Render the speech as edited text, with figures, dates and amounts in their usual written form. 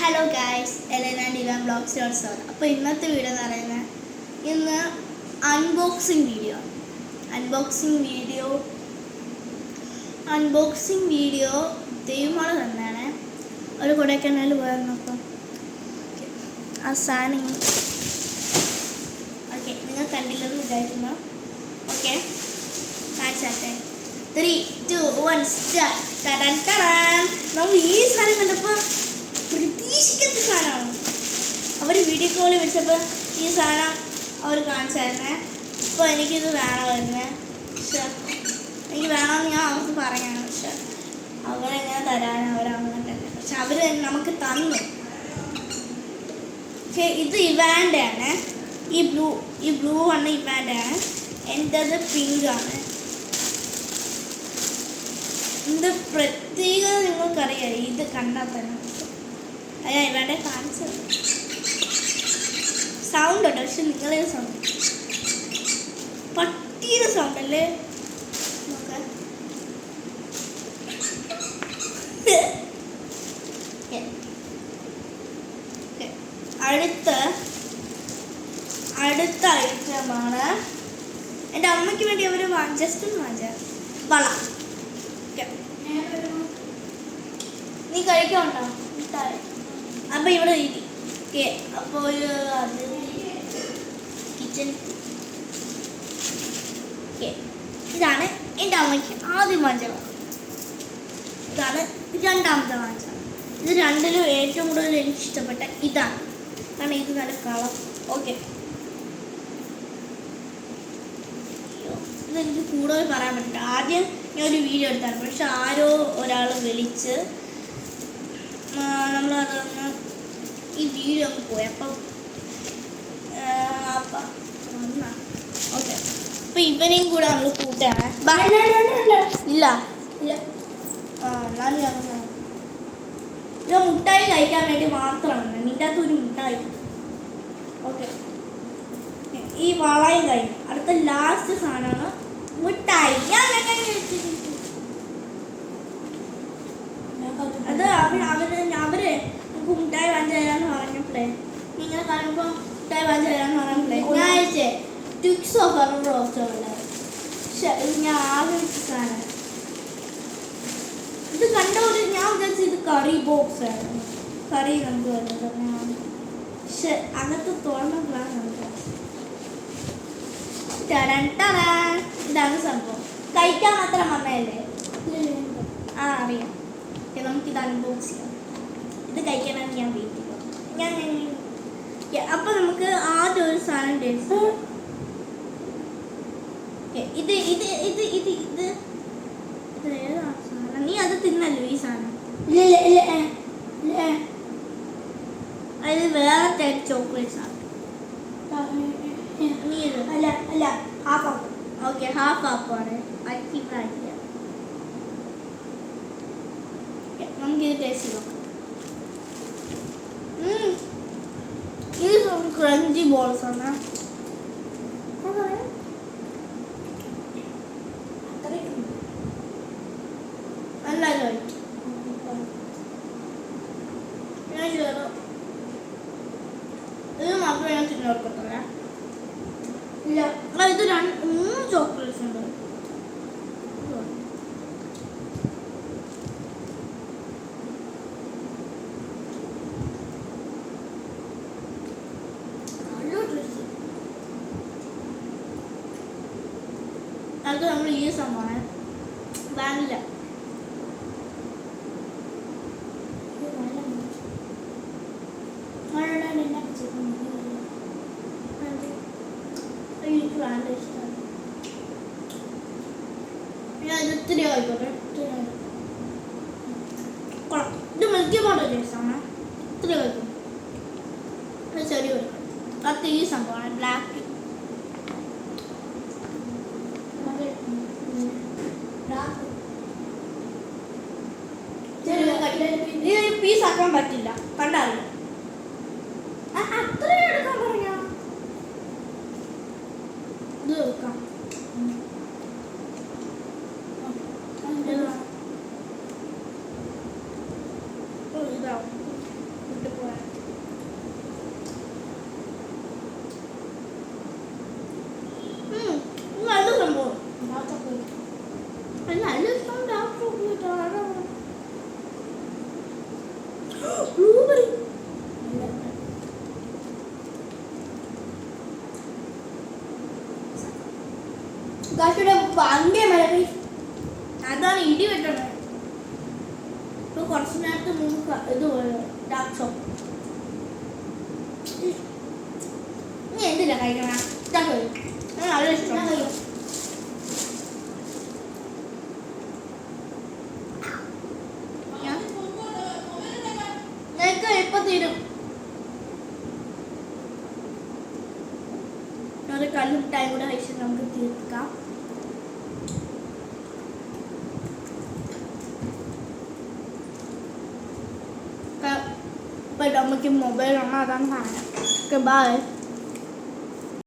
Hello guys, Elena Diwan blogs dots ആണ്. അപ്പോൾ ഇന്നത്തെ വീഡിയോ എന്ന് പറയുന്നത് ഇന്ന് അൺബോക്സിങ് വീഡിയോ ദൈവമാണ് തന്നെയാണ്. ഒരു കൊടൈക്കനാൽ പോയിരുന്നപ്പം ആ സാധനം ഓക്കെ നിങ്ങൾ കണ്ടില്ലെന്ന് വിചാരിക്കുന്നു. ഓക്കെ കാണിച്ചാട്ടെ. 3, 2, 1 സ്റ്റാർട്ട്. നമ്മൾ ഈ സാധനം കണ്ടപ്പോൾ പ്രതീക്ഷിക്കാത്ത സാധനമാണ്. അവർ വീഡിയോ കോളിൽ വിളിച്ചപ്പോൾ ഈ സാധനം അവർ കാണിച്ചായിരുന്നേ. അപ്പോൾ എനിക്കിത് വേണമായിരുന്നേ. പക്ഷെ എനിക്ക് വേണമെന്ന് ഞാൻ അവർക്ക് പറയാണ്. പക്ഷെ അവരെങ്ങനെ തരാൻ അവരങ്ങനെ. പക്ഷെ അവർ നമുക്ക് തന്നു. പക്ഷേ ഇത് ഇവാൻ്റെ ആണ്. ഈ ബ്ലൂ ആണ് ഇവാൻ്റെ ആണ്. എൻ്റെത് പിങ്ക് ആണ്. ഇത് പ്രത്യേകത നിങ്ങൾക്കറിയാം. ഇത് കണ്ടാൽ തന്നെ അയ്യാ ഇവാൻ്റെ കാണിച്ചത് സൗണ്ട് ഉണ്ട്. പക്ഷെ നിങ്ങളെ സൗണ്ട് പട്ടിയുടെ സൗണ്ട് അല്ലേ. നോക്കാം. അടുത്ത ഐറ്റമാണ് എൻ്റെ അമ്മയ്ക്ക് വേണ്ടി അവർ ജസ്റ്റ് വാങ്ങിച്ച വള. നീ കഴിക്കാനുണ്ടോ? അപ്പം ഇവിടെ ഇരിക്കെ. അപ്പോൾ അത് കിച്ചൺ. ഇതാണ് എൻ്റെ അമ്മയ്ക്ക് ആദ്യം വാങ്ങിച്ച വള. ഇതാണ് രണ്ടാമത്തെ വാങ്ങിച്ച. ഇത് രണ്ടിലും ഏറ്റവും കൂടുതൽ എനിക്ക് ഇഷ്ടപ്പെട്ട ഇതാണ്. കാരണം ഇത് നല്ല കളർ. ഓക്കെ, ഇതെനിക്ക് കൂടുതൽ പറയാൻ പറ്റില്ല. ആദ്യം ഞാൻ ഒരു വീഡിയോ എടുത്തായിരുന്നു. പക്ഷെ ആരോ ഒരാൾ വിളിച്ച് നമ്മളതൊന്ന് ഈ വീഡിയോ ഒന്ന് പോയി. അപ്പം ഓക്കെ, അപ്പം ഇവനെയും കൂടെ നമ്മൾ കൂട്ടാണ്. ഇല്ല എന്നാലും ഇത് മുട്ടായി കഴിക്കാൻ വേണ്ടി മാത്രമാണ്. നിൻ്റെ അകത്ത് ഒരു മുട്ടായി. ഓക്കെ, ഈ വളയും കഴിഞ്ഞു. അടുത്ത ലാസ്റ്റ് സാധനമാണ് മുട്ടായി. അത് അവര് നമുക്ക് മുട്ടായി വാങ്ങിച്ചു തരാന്ന് പറഞ്ഞപ്പോഴേ നിങ്ങളെ കാണുമ്പോൾ മുട്ടായി വാങ്ങിച്ചു തരാന്ന് പറഞ്ഞപ്പോഴേ ഞാൻ അയച്ചേ ട്വിക്സോ ഫെറോസോ അല്ല. പക്ഷെ ഞാൻ ആഗ്രഹിച്ച സാധനം ഇത് കണ്ടപോലെ ഞാൻ വിചാരിച്ചു ഇത് കറി ബോക്സ് ആണ്. കറി നമുക്ക് വരുന്നത്. പക്ഷെ അകത്ത് തുറന്നപ്പോഴാണ് നമുക്ക് ഇതാണ് സംഭവം. കഴിക്കാൻ മാത്രം വന്നതല്ലേ. അറിയാം. നമുക്കിത് അൺബോക്സ് ചെയ്യാം. ഇത് കഴിക്കാനാണ് ഞാൻ വെയിറ്റ് ചെയ്യുന്നത്. അപ്പം നമുക്ക് ആദ്യം ഒരു സാധനം ടേസ്റ്റ്. ഇത് ഇത് ഇത് ഇത് ഇത് ഏതാണ് സാധനം? നീ അത് തിന്നല്ലോ ഈ സാധനം. അത് വേറെ ചോക്ലേറ്റ്സ് ആണ്. നീ അല്ല ഹാഫ് ആപ്പ്. ഓക്കെ, ഹാഫ് ആപ്പാണ്. നമുക്കിത് ടേസ്റ്റ് നോക്കാം. ഇത് ക്രഞ്ചി ബോൾസ് ആണ്. നല്ല ഇത് മാത്രമേ ഞാൻ തിന്നോർക്കത്തില്ല. ഇല്ല, ഇത് 3 ചോക്ലേറ്റ്സ് ഉണ്ട്. അത് നമ്മൾ ഈ സംഭവമാണ് വാനില. എനിക്ക് വാനില ഇഷ്ടമാണ്. ഞാൻ ഇത് ഇത്തിരി ആയിക്കോട്ടെ. ഇത് മിൽക്കി ബാർ ടേസ്റ്റാണ്. ഇത്തിരി ആയിക്കോട്ടെ. ചെറിയ കൊടുക്കണം. അത് ഈ സംഭവമാണ് ബ്ലാക്ക്. പീസ് ആക്കാൻ പറ്റില്ല. കണ്ടറിയാം. അത്ര എടുക്കാൻ പറയാ. ഇത് വെക്കാം. ഇതാവും. ഭയങ്കര മഴ അതാണ് ഇടി വെട്ടണത്. ഇപ്പൊ കുറച്ച് നേരത്തെ മുമ്പ് ഇത് ഡാർക്ക് ഷോപ്പ് നീ എന്തില്ല കഴിക്കണ നല്ല ഇഷ്ടം. ഞങ്ങൾക്ക് എപ്പോ തീരും? ഒരു കല്ലുമിട്ടായി കൂടെ കഴിച്ചിട്ട് നമുക്ക് തീർക്കാം. ഇപ്പൊ നമുക്ക് മൊബൈൽ ആണ്, അതാണ് സാധനം. ബൈ.